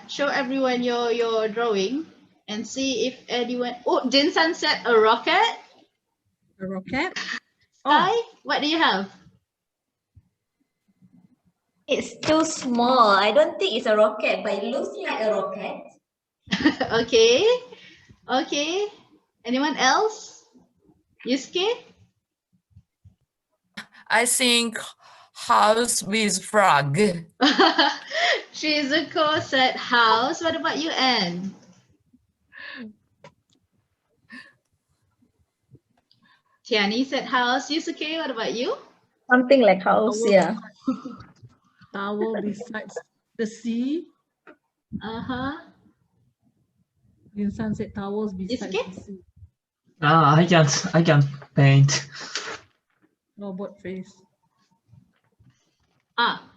Show everyone your drawing and see if anyone. Oh, Jinsan said a rocket. A rocket? Sky, what do you have? It's too small. I don't think it's a rocket, but it looks like a rocket. Okay. Okay. Anyone else? Yusuke? I think house with frog. Shizuko said house. What about you, Anne? Tiani said house. Yusuke, what about you? Something like house, yeah. Tower besides the sea. Uh-huh. Insan said towers besides Yusuke? the sea. I can't paint. Robot face. Ah.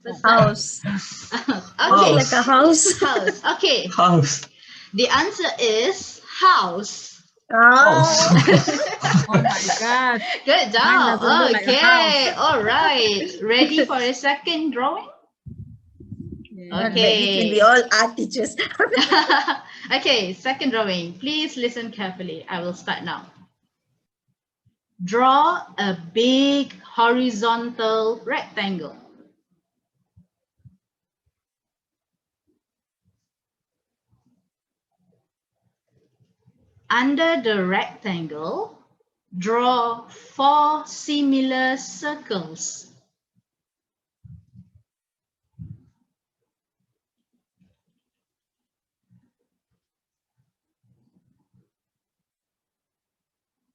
That's House. Okay. Like a house. House. Okay. House. The answer is house. Oh. Oh my God. Good Mine job. doesn't look like a Okay. house. All right. Ready for a second drawing? Yeah. Okay. We all art teachers. Okay, second drawing. Please listen carefully. I will start now. Draw a big horizontal rectangle. Under the rectangle, draw 4 similar circles.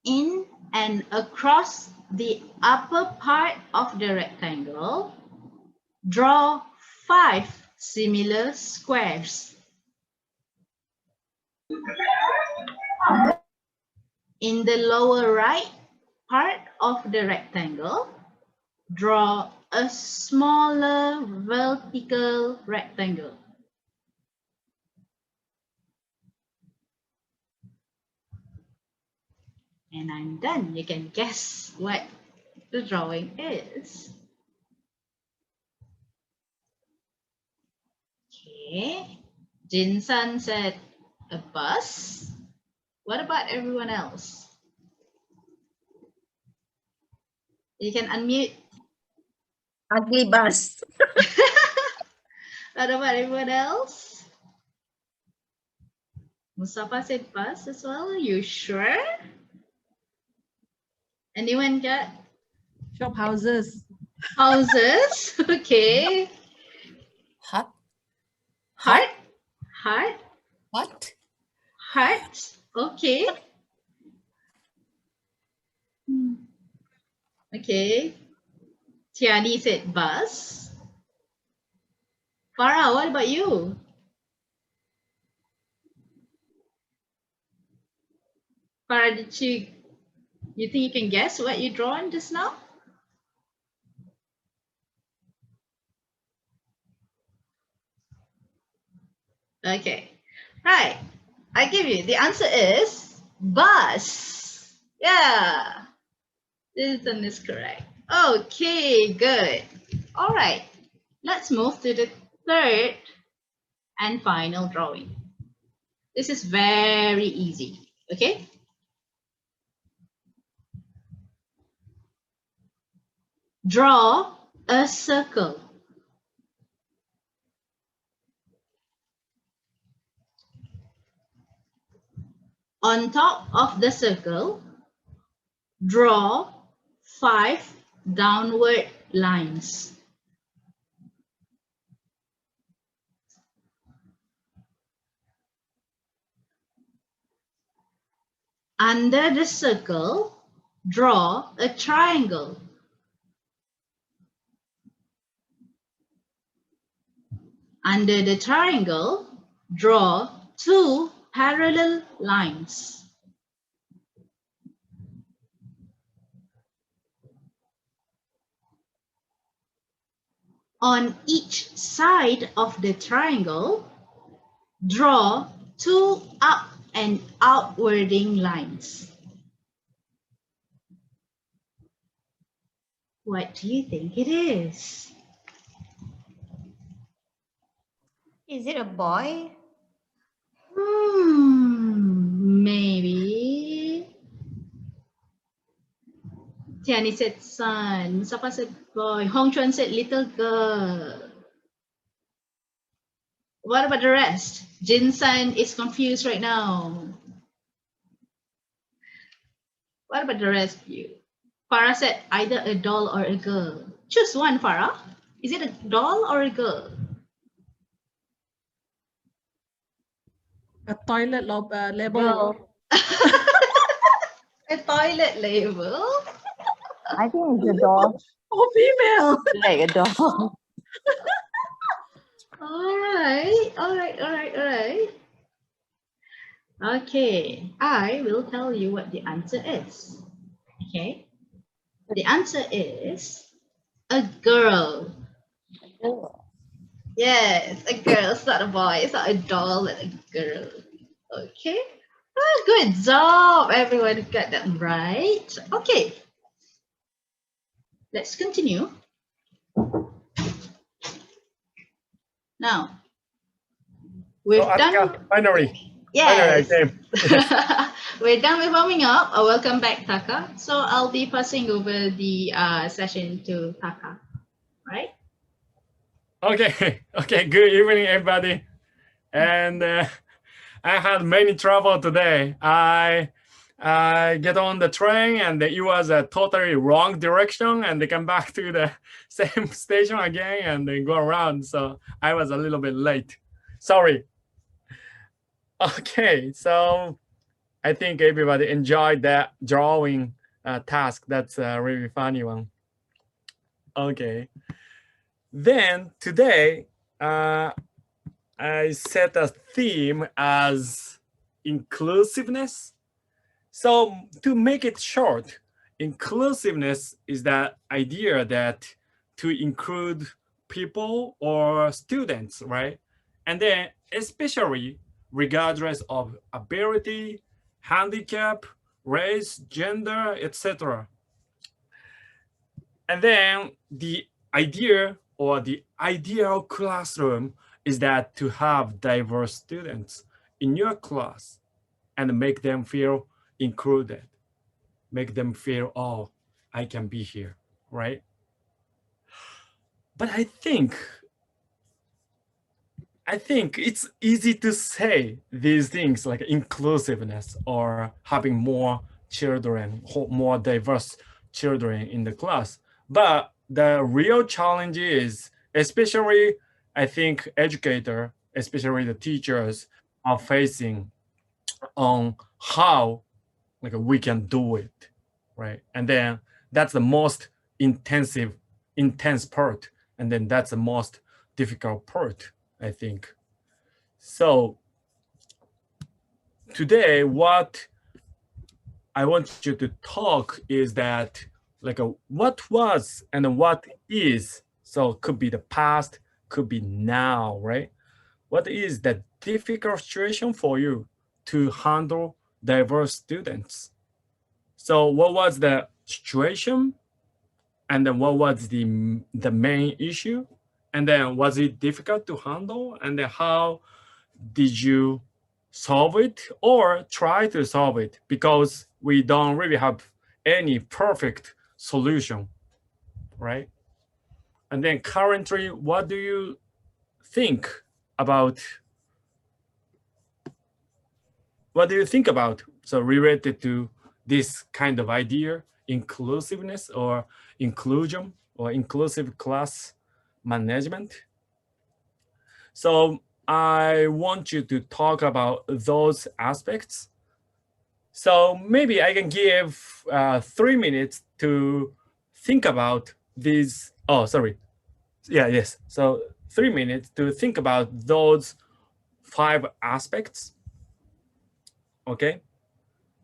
In and across the upper part of the rectangle, draw 5 similar squares. In the lower right part of the rectangle, draw a smaller vertical rectangle. And I'm done. You can guess what the drawing is. Okay. Jinsan said a bus. What about everyone else? You can unmute. Ugly bus. What about everyone else? Mustafa said bus as well. You sure? Anyone got Shop houses. houses? Okay. Hut? Heart? Heart? What? Heart? Okay. Okay. Tiani said bus. Farah, what about you? Farah, you think you can guess what you drawn just now? Okay. Right. I give you. The answer is bus. Yeah. This one is correct. Okay, good. All right. Let's move to the third and final drawing. This is very easy. Okay. Draw a circle. On top of the circle, draw 5 downward lines. Under the circle, draw a triangle. Under the triangle, draw 2 parallel lines. On each side of the triangle, draw 2 up and outwarding lines. What do you think it is? Is it a boy? Maybe. Tiani said son. Sapa said boy. Hong Chuan said little girl. What about the rest? Jin San is confused right now. What about the rest of you? Farah said either a doll or a girl. Choose one, Farah. Is it a doll or a girl? A toilet label. Girl. A toilet label? I think it's a dog. Oh, female. Like a dog. Alright. Okay, I will tell you what the answer is. Okay, the answer is a girl. Yes, a girl. It's not a boy. It's not a doll. It's a girl. Okay. Oh, good job. Everyone got that right. Okay. Let's continue. Now, we've done. Finally. Yes. Finally, I We're done with warming up. Welcome back, Taka. So I'll be passing over the session to Taka. Right? Okay. Okay. Good evening, everybody. And I had many trouble today. I get on the train and it was a totally wrong direction, and they come back to the same station again and they go around. So I was a little bit late. Sorry. Okay. So I think everybody enjoyed that drawing task. That's a really funny one. Okay. Then today, I set a theme as inclusiveness. So to make it short, inclusiveness is that idea that to include people or students, right? And then especially regardless of ability, handicap, race, gender, etc. And then the idea or the ideal classroom is that to have diverse students in your class and make them feel included, make them feel, oh, I can be here, right? But I think it's easy to say these things like inclusiveness or having more children, more diverse children in the class. But the real challenge is, especially I think educators, especially the teachers, are facing on how like we can do it, right? And then that's the most intense part, and then that's the most difficult part, I think. So today, what I want you to talk is that like what was and what is. So it could be the past, could be now, right? What is the difficult situation for you to handle diverse students? So what was the situation? And then what was the main issue? And then was it difficult to handle? And then how did you solve it or try to solve it? Because we don't really have any perfect solution, right? And then currently, what do you think about? What do you think about? So related to this kind of idea, inclusiveness or inclusion or inclusive class management. So I want you to talk about those aspects. So maybe I can give 3 minutes to think about these. Oh, sorry. Yeah, yes. So 3 minutes to think about those 5 aspects. Okay.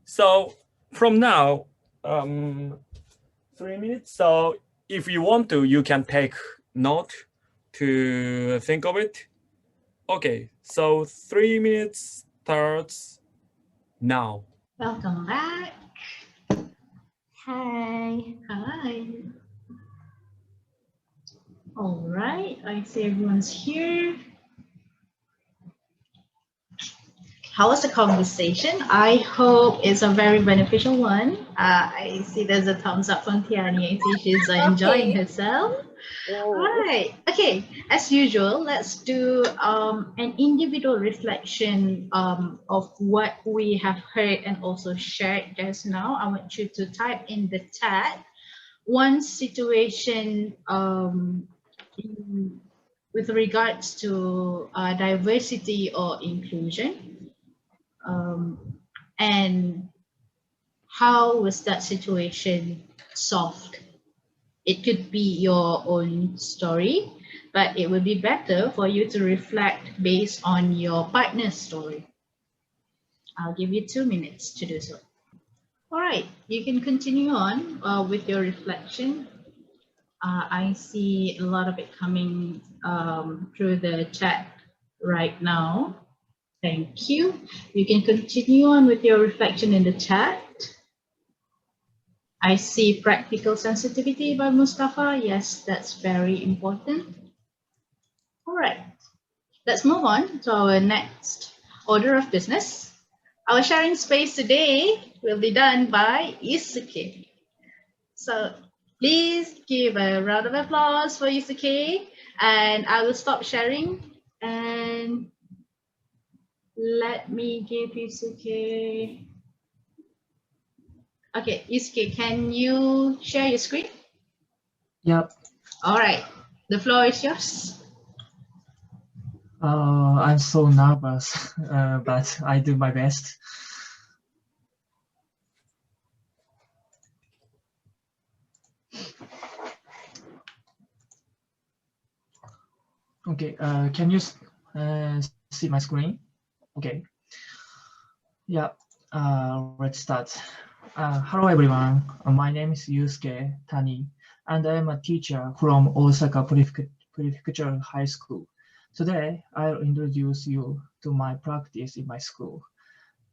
So from now, 3 minutes. So if you want to, you can take note to think of it. Okay, so 3 minutes starts now. Welcome back. Hi. Hi. All right, I see everyone's here. how was the conversation? I hope it's a very beneficial one. I see there's a thumbs up from Tiani. I see she's enjoying Okay. herself. Oh. Right. Okay. As usual, let's do an individual reflection of what we have heard and also shared just now. I want you to type in the chat one situation with regards to diversity or inclusion, and how was that situation solved? It could be your own story, but it would be better for you to reflect based on your partner's story. I'll give you 2 minutes to do so. All right, you can continue on with your reflection. I see a lot of it coming through the chat right now. Thank you. You can continue on with your reflection in the chat. I see practical sensitivity by Mustafa. Yes, that's very important. All right, let's move on to our next order of business. Our sharing space today will be done by Yusuke. So please give a round of applause for Yusuke, and I will stop sharing and let me give Yusuke. Okay, Yusuke, can you share your screen? Yep. All right, the floor is yours. I'm so nervous, but I do my best. Okay, can you see my screen? Okay. Yeah, let's start. Hello everyone, my name is Yusuke Tani, and I am a teacher from Osaka Prefectural High School. Today, I'll introduce you to my practice in my school.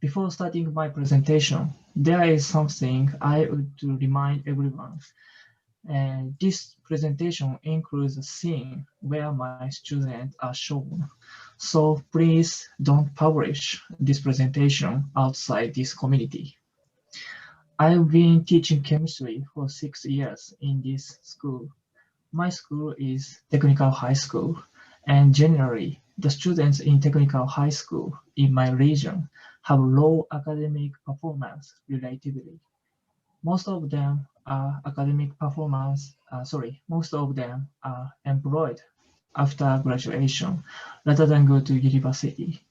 Before starting my presentation, there is something I would remind everyone. And this presentation includes a scene where my students are shown. So please don't publish this presentation outside this community. I've been teaching chemistry for 6 years in this school. My school is technical high school, and generally, the students in technical high school in my region have low academic performance relatively. Most of them are employed after graduation rather than go to university.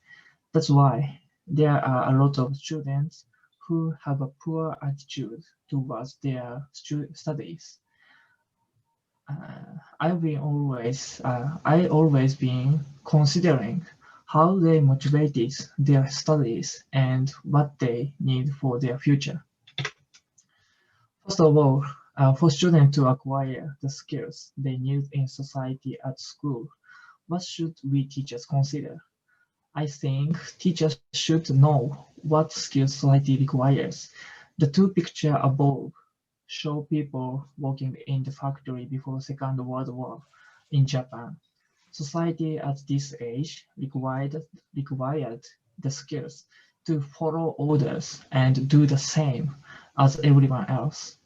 That's why there are a lot of students who have a poor attitude towards their studies. I always been considering how they motivated their studies and what they need for their future. First of all, for students to acquire the skills they need in society at school, what should we teachers consider? I think teachers should know what skills society requires. The two pictures above show people working in the factory before Second World War in Japan. Society at this age required the skills to follow orders and do the same as everyone else.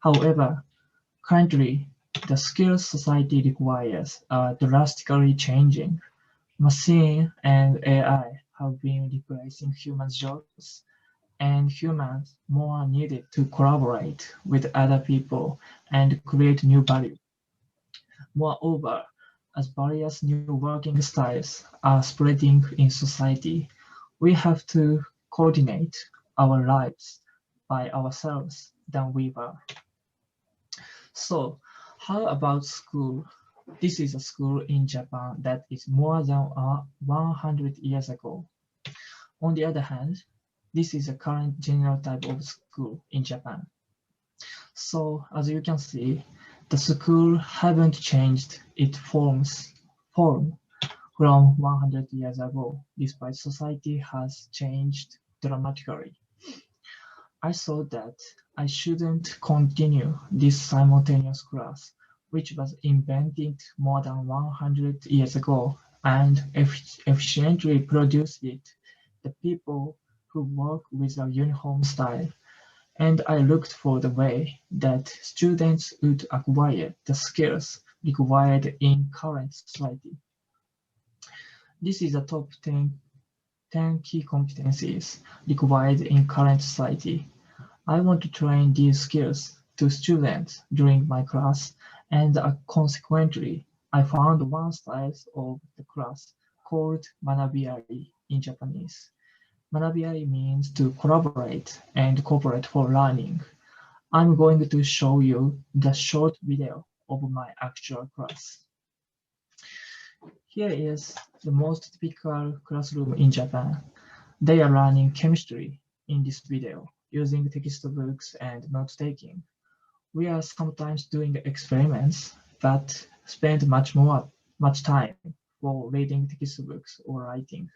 However, currently, the skills society requires are drastically changing. Machine and AI have been replacing human jobs, and humans more needed to collaborate with other people and create new value. Moreover, as various new working styles are spreading in society, we have to coordinate our lives by ourselves than we were. So, how about school? This is a school in Japan that is more than 100 years ago. On the other hand, this is a current general type of school in Japan. So, as you can see, the school haven't changed its form from 100 years ago, despite society has changed dramatically. I thought that I shouldn't continue this simultaneous class, which was invented more than 100 years ago and efficiently produced it the people who work with a uniform style, and I looked for the way that students would acquire the skills required in current society. This is the top 10 key competencies required in current society. I want to train these skills to students during my class, and consequently, I found one style of the class called Manabiari in Japanese. Manabiari means to collaborate and cooperate for learning. I'm going to show you the short video of my actual class. Here is the most typical classroom in Japan. They are learning chemistry in this video using textbooks and note-taking. We are sometimes doing experiments, but spend much time for reading textbooks or writing.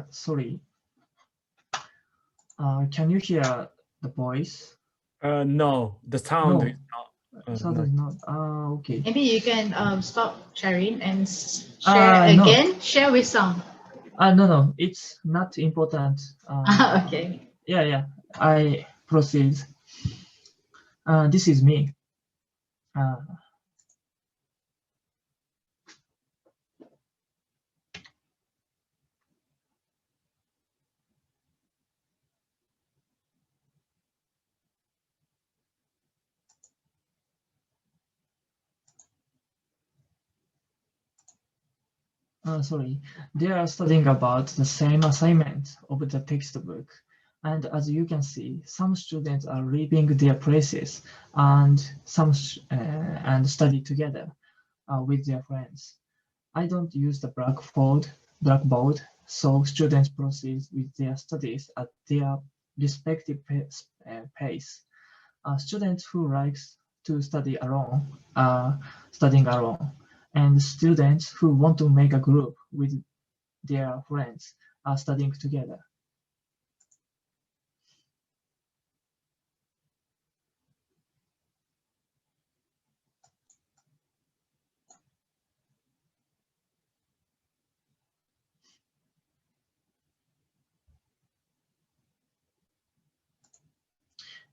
Sorry. Can you hear the voice? No, the sound No. is not. Sound is not. Okay. Maybe you can stop sharing and share again. No. Share with some. No, it's not important. Okay. Yeah. I proceed. This is me. Sorry, they are studying about the same assignment of the textbook. And as you can see, some students are leaving their places and and study together with their friends. I don't use the blackboard, so students proceed with their studies at their respective pace. Students who likes to study alone are studying alone, and students who want to make a group with their friends are studying together.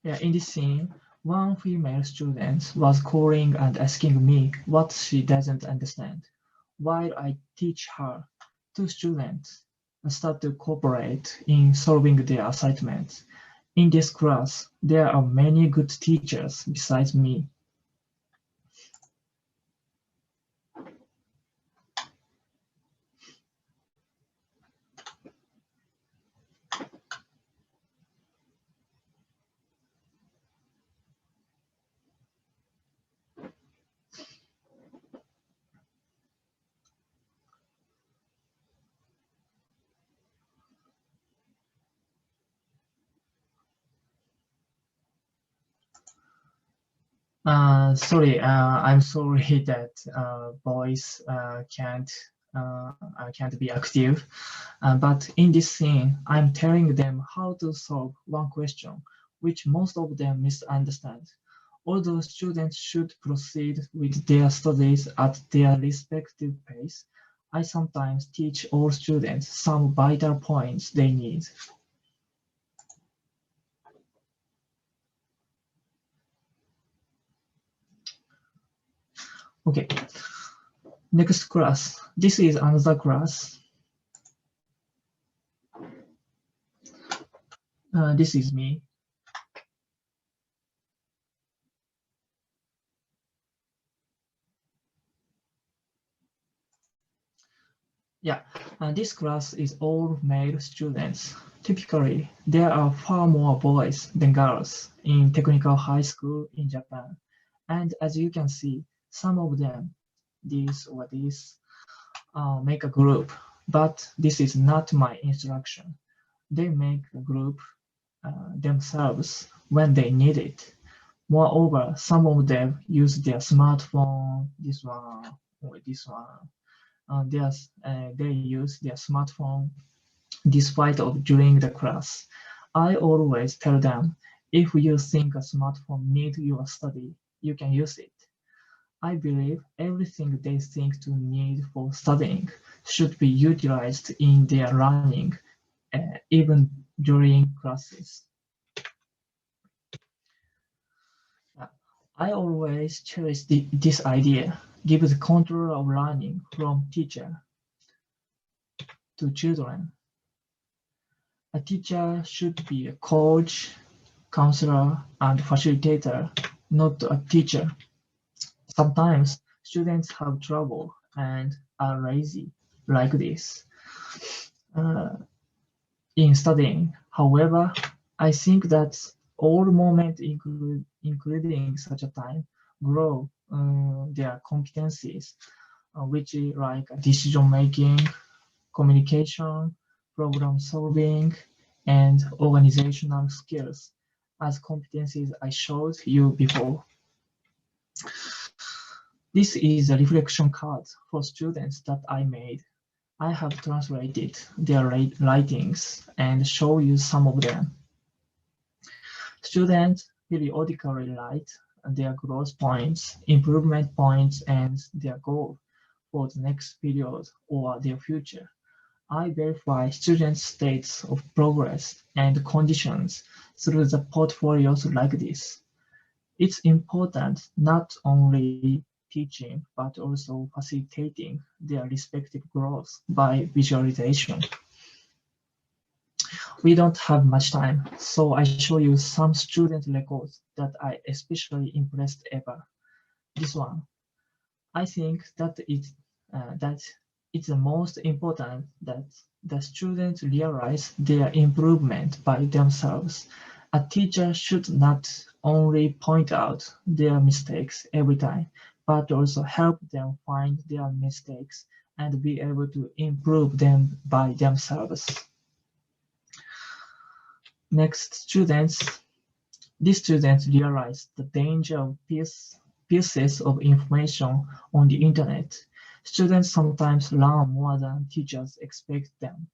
Yeah, in this scene, one female student was calling and asking me what she doesn't understand. While I teach her, two students start to cooperate in solving their assignments. In this class, there are many good teachers besides me. I'm sorry that boys can't be active. But in this scene, I'm telling them how to solve one question, which most of them misunderstand. Although students should proceed with their studies at their respective pace, I sometimes teach all students some vital points they need. Okay, next class. This is another class. This is me. Yeah, this class is all male students. Typically, there are far more boys than girls in technical high school in Japan. And as you can see, some of them, this or this, make a group, but this is not my instruction. They make a group themselves when they need it. Moreover, some of them use their smartphone, this one or this one. They use their smartphone despite of during the class. I always tell them, if you think a smartphone needs your study, you can use it. I believe everything they think to need for studying should be utilized in their learning, even during classes. I always cherish this idea, give the control of learning from teacher to children. A teacher should be a coach, counselor, and facilitator, not a teacher. Sometimes students have trouble and are lazy like this in studying. However, I think that all moments, including such a time, grow their competencies, which is like decision making, communication, problem solving, and organizational skills, as competencies I showed you before. This is a reflection card for students that I made. I have translated their writings and show you some of them. Students periodically write their growth points, improvement points, and their goal for the next period or their future. I verify students' states of progress and conditions through the portfolios like this. It's important not only teaching but also facilitating their respective growth by visualization. We don't have much time, so I show you some student records that I especially impressed ever. This one. I think that it's the most important that the students realize their improvement by themselves. A teacher should not only point out their mistakes every time, but also help them find their mistakes and be able to improve them by themselves. Next, these students realize the danger of pieces of information on the internet. Students sometimes learn more than teachers expect them.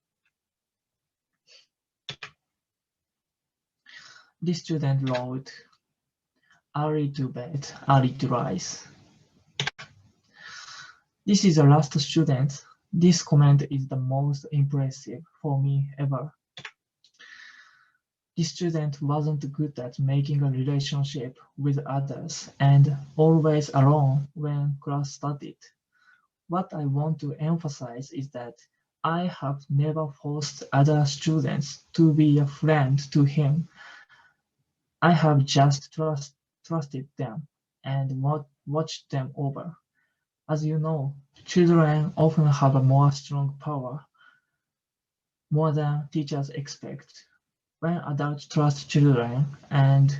This student wrote, "Early to bed, early to rise." This is the last student. This comment is the most impressive for me ever. This student wasn't good at making a relationship with others and always alone when class started. What I want to emphasize is that I have never forced other students to be a friend to him. I have just trusted them and watched them over. As you know, children often have a more strong power, more than teachers expect. When adults trust children and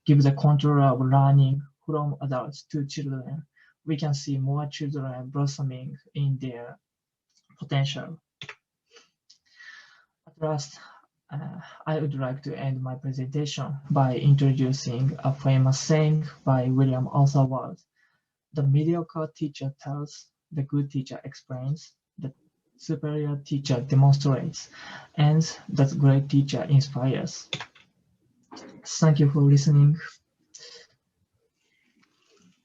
give the control of learning from adults to children, we can see more children blossoming in their potential. At last, I would like to end my presentation by introducing a famous saying by William Oswald. The mediocre teacher tells, the good teacher explains, the superior teacher demonstrates, and the great teacher inspires. Thank you for listening.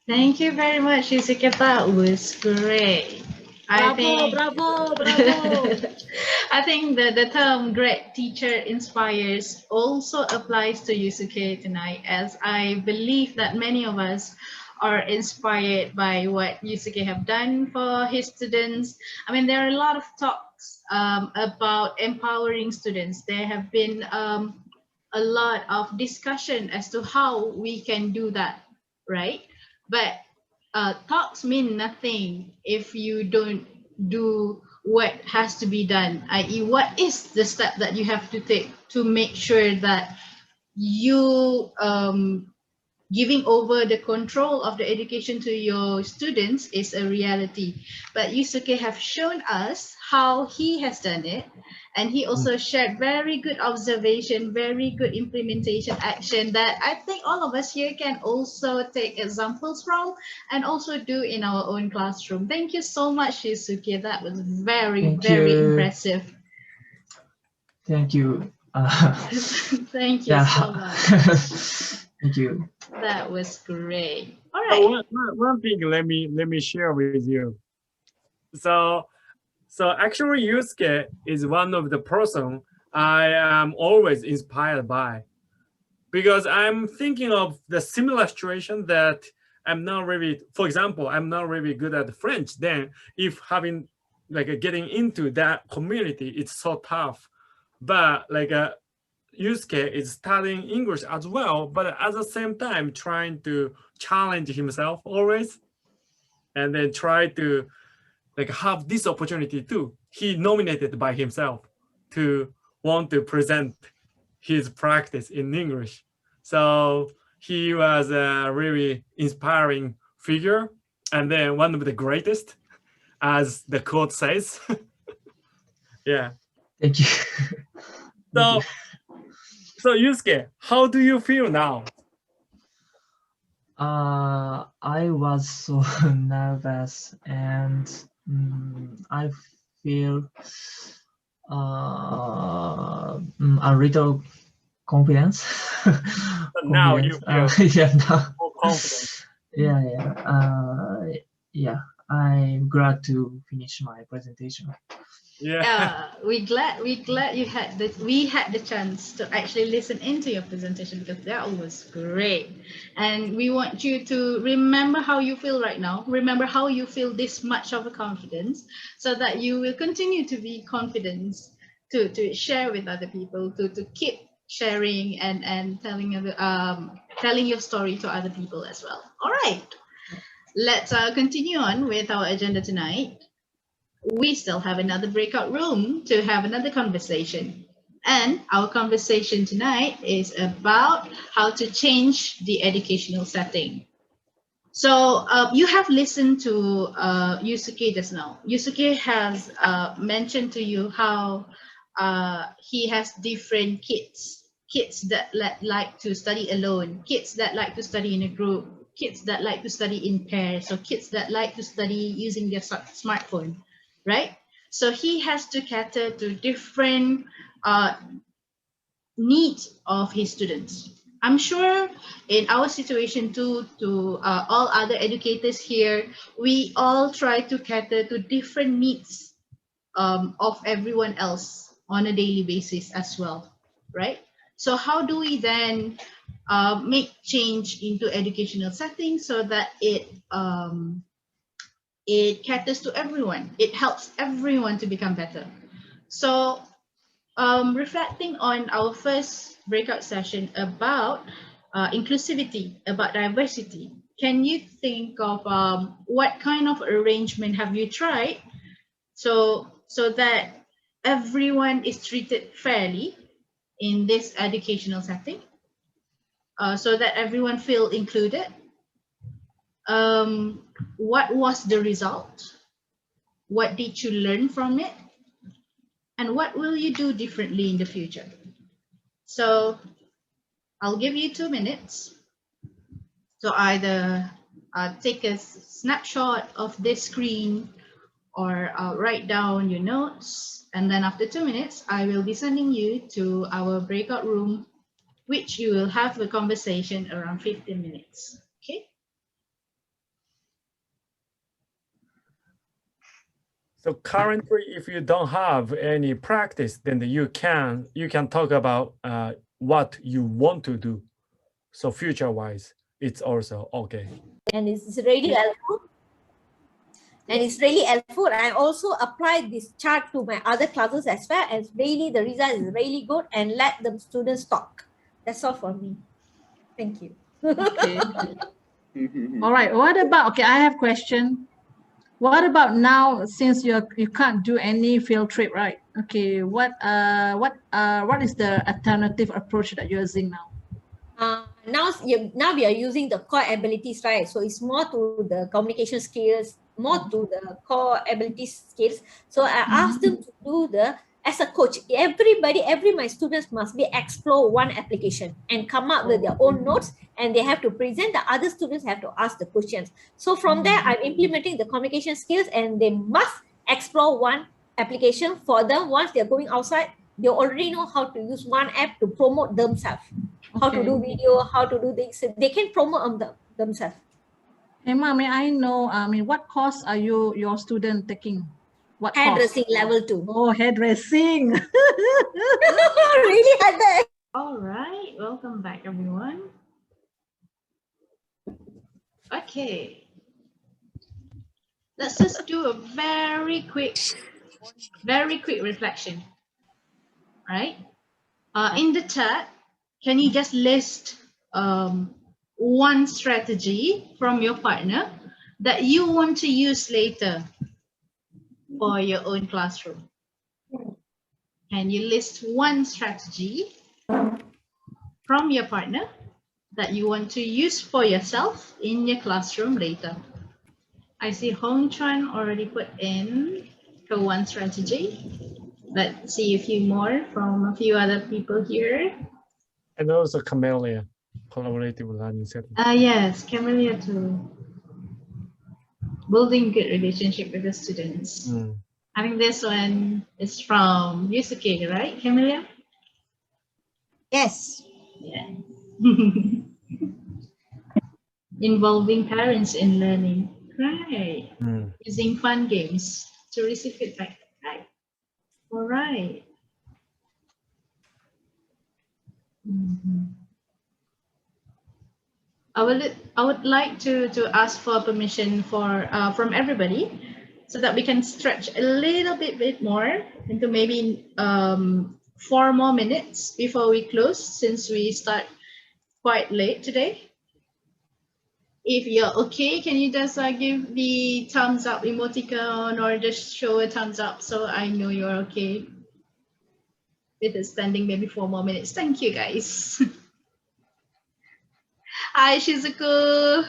Thank you very much, Yusuke. That was great. Bravo. I think that the term great teacher inspires also applies to Yusuke tonight, as I believe that many of us are inspired by what Yusuke have done for his students. I mean, there are a lot of talks about empowering students. There have been a lot of discussion as to how we can do that, right? But talks mean nothing if you don't do what has to be done, i.e. what is the step that you have to take to make sure that you giving over the control of the education to your students is a reality. But Yusuke have shown us how he has done it, and he also shared very good observation, very good implementation action that I think all of us here can also take examples from and also do in our own classroom. Thank you so much, Yusuke. That was very Thank you. impressive. Thank you. Thank you yeah. so much. Thank you. That was great. All So right. one thing let me share with you. So actually Yusuke is one of the person I am always inspired by, because I'm thinking of the similar situation that I'm not really, for example, I'm not really good at French. Then if having like getting into that community, it's so tough. But like Yusuke is studying English as well, but at the same time trying to challenge himself always, and then try to like have this opportunity too. He nominated by himself to want to present his practice in English. So he was a really inspiring figure, and then one of the greatest, as the quote says. Yeah. Thank you. Thank you. So Yusuke, how do you feel now? I was so nervous, and I feel a little confidence. But now you confidence. feel Yeah, now. more confident. Yeah. I'm glad to finish my presentation. Yeah. We glad we had the chance to actually listen into your presentation, because that was great. And we want you to remember how you feel right now. Remember how you feel this much of a confidence, so that you will continue to be confident to share with other people, to keep sharing and telling your story to other people as well. All right, let's continue on with our agenda tonight. We still have another breakout room to have another conversation. And our conversation tonight is about how to change the educational setting. So you have listened to Yusuke just now. Yusuke has mentioned to you how he has different kids that like to study alone, kids that like to study in a group, kids that like to study in pairs, or kids that like to study using their smartphone, right? So he has to cater to different needs of his students. I'm sure in our situation too, to all other educators here, we all try to cater to different needs of everyone else on a daily basis as well, right? So how do we then make change into educational settings so that it caters to everyone, it helps everyone to become better? So reflecting on our first breakout session about inclusivity, about diversity, can you think of what kind of arrangement have you tried so that everyone is treated fairly in this educational setting, so that everyone feel included? What was the result? What did you learn from it? And what will you do differently in the future? So I'll give you 2 minutes. So either take a snapshot of this screen, or write down your notes. And then after 2 minutes, I will be sending you to our breakout room, which you will have a conversation around 15 minutes. Okay? So currently, if you don't have any practice, then you can talk about what you want to do. So future-wise, it's also okay. And it's really helpful. And it's really helpful. I also applied this chart to my other classes as well, and really the result is really good, and let the students talk. That's all for me. Thank you. Okay. All right. What about, okay, I have a question. What about now, since you can't do any field trip, right? Okay, what is the alternative approach that you're using now? Now we are using the core abilities, right? So it's more to the communication skills, more to the core ability skills. So I asked them to do as a coach, every my students must explore one application and come up with their own notes, and they have to present. The other students have to ask the questions. So from there, I'm implementing the communication skills, and they must explore one application for them. Once they're going outside, They already know how to use one app to promote themselves, how to do video, how to do things. They can promote themselves. Emma, may I know, what course are your student taking? What course? Hairdressing level 2. Oh, hairdressing. Really had that. All right, welcome back, everyone. Okay. Let's just do a very quick reflection. Right? In the chat, can you just list one strategy from your partner that you want to use later for your own classroom? Can you list one strategy from your partner that you want to use for yourself in your classroom later? I see Hong Chuan already put in for one strategy. Let's see a few more from a few other people here. And also Camellia, collaborative learning setting. Yes, Camellia too. Building good relationship with the students. I think this one is from Yusuke, right, Camellia? Yes. Yeah. Involving parents in learning. Right. Using fun games to receive feedback. Right. All right. I would like to ask for permission for from everybody, so that we can stretch a little bit more into maybe 4 more minutes before we close, since we start quite late today. If you're okay, can you just give the thumbs up emoticon or just show a thumbs up so I know you're okay with extending maybe 4 more minutes? Thank you, guys. Hi, Shizuku.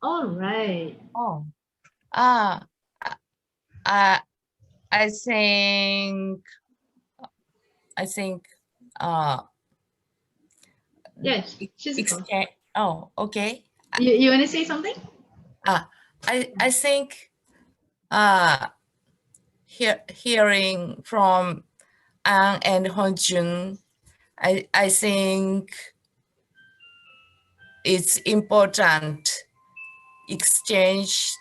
All right. Oh, I think, Yes, Shizuku. oh, okay. You want to say something? I think hearing from Ang and Honjun, I think it's important exchange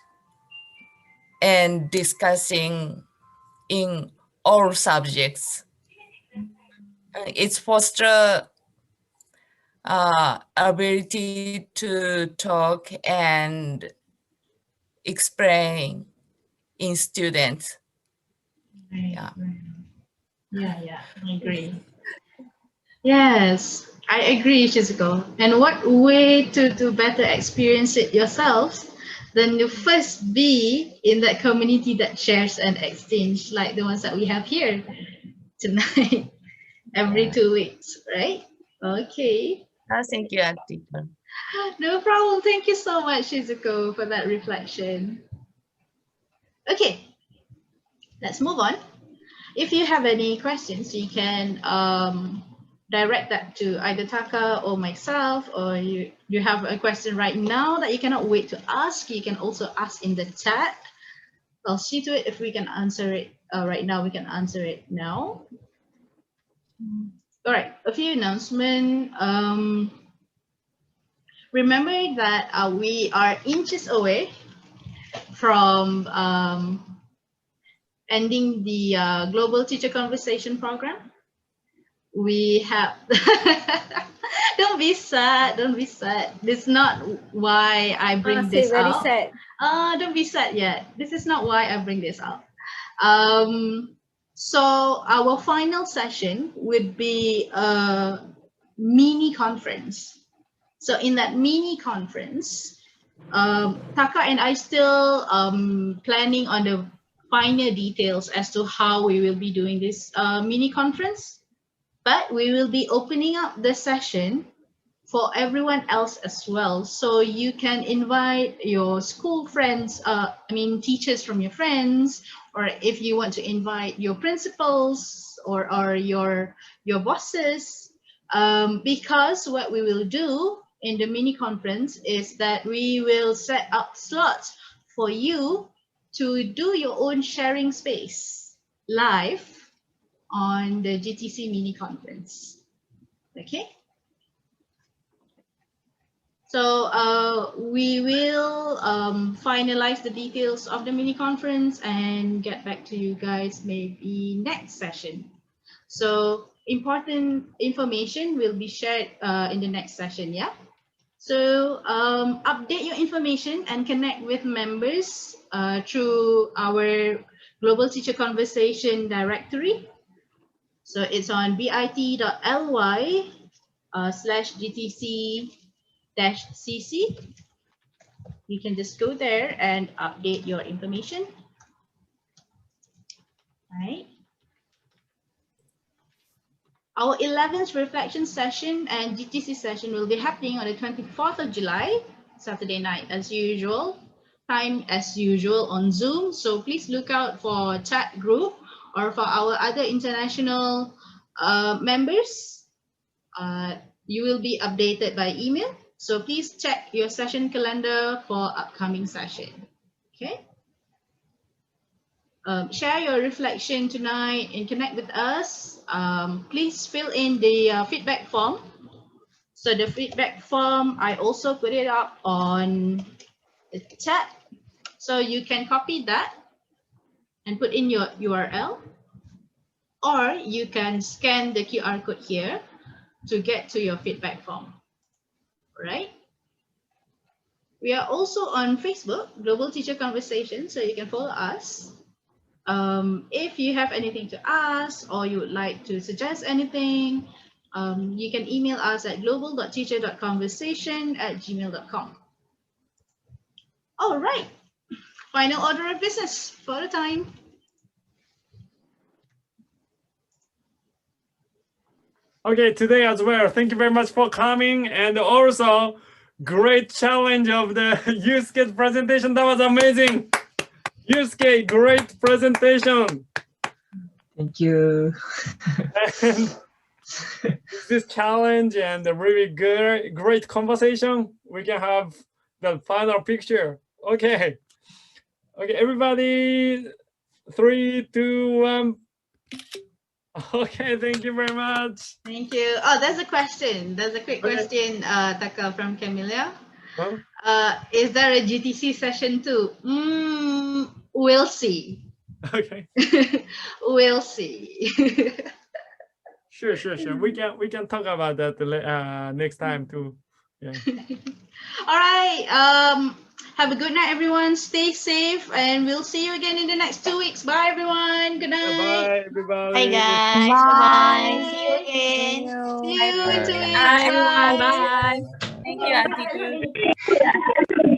and discussing in all subjects. It's foster ability to talk and explain in students. Right, yeah, I agree. Yes, I agree, Shizuko. And what way to better experience it yourselves than to first be in that community that shares and exchange, like the ones that we have here tonight, every 2 weeks, right? Okay. Thank you, teacher. No problem. Thank you so much, Shizuko, for that reflection. Okay, let's move on. If you have any questions, you can direct that to either Taka or myself, or you have a question right now that you cannot wait to ask, you can also ask in the chat. I'll see to it if we can answer it right now. We can answer it now. All right, a few announcements. Remember that we are inches away from ending the Global Teacher Conversation Program. We have, don't be sad, This is not why I bring this very out. sad. Don't be sad yet. This is not why I bring this out. So our final session would be a mini conference. So in that mini conference, Taka and I still planning on the finer details as to how we will be doing this mini conference, but we will be opening up the session for everyone else as well. So you can invite your school friends, teachers from your friends, or if you want to invite your principals or your bosses, because what we will do in the mini conference is that we will set up slots for you to do your own sharing space live on the GTC mini conference. Okay. So we will finalize the details of the mini conference and get back to you guys maybe next session. So important information will be shared in the next session, yeah? So update your information and connect with members through our Global Teacher Conversation directory. So it's on bit.ly/GTC-CC. You can just go there and update your information. Right. Our 11th reflection session and GTC session will be happening on the 24th of July, Saturday night, as usual. Time as usual on Zoom. So please look out for chat group or for our other international members. You will be updated by email. So please check your session calendar for upcoming session. Okay. Share your reflection tonight and connect with us. Please fill in the feedback form. So the feedback form, I also put it up on the chat. So you can copy that and put in your URL, or you can scan the QR code here to get to your feedback form. All right. We are also on Facebook, Global Teacher Conversation, so you can follow us. If you have anything to ask or you would like to suggest anything, you can email us at global.teacher.conversation@gmail.com. All right, final order of business for the time. Okay, today as well, thank you very much for coming, and also great challenge of the Yusuke presentation. That was amazing. Yusuke, great presentation. Thank you. And this challenge and a really good, great conversation, we can have the final picture. Okay. Okay, everybody, 3, 2, 1. Okay, thank you very much. Thank you. Oh, there's a question. There's a quick question, Taka, from Camilla. Huh? Is there a GTC session too? We'll see. Okay. We'll see. Sure. We can talk about that next time too. Yeah. All right. Have a good night, everyone. Stay safe, and we'll see you again in the next 2 weeks. Bye, everyone. Good night. Bye, everybody. Bye guys. Bye. See you again. See you in 2 weeks. Bye, everyone. Bye. Bye. Thank you, Auntie.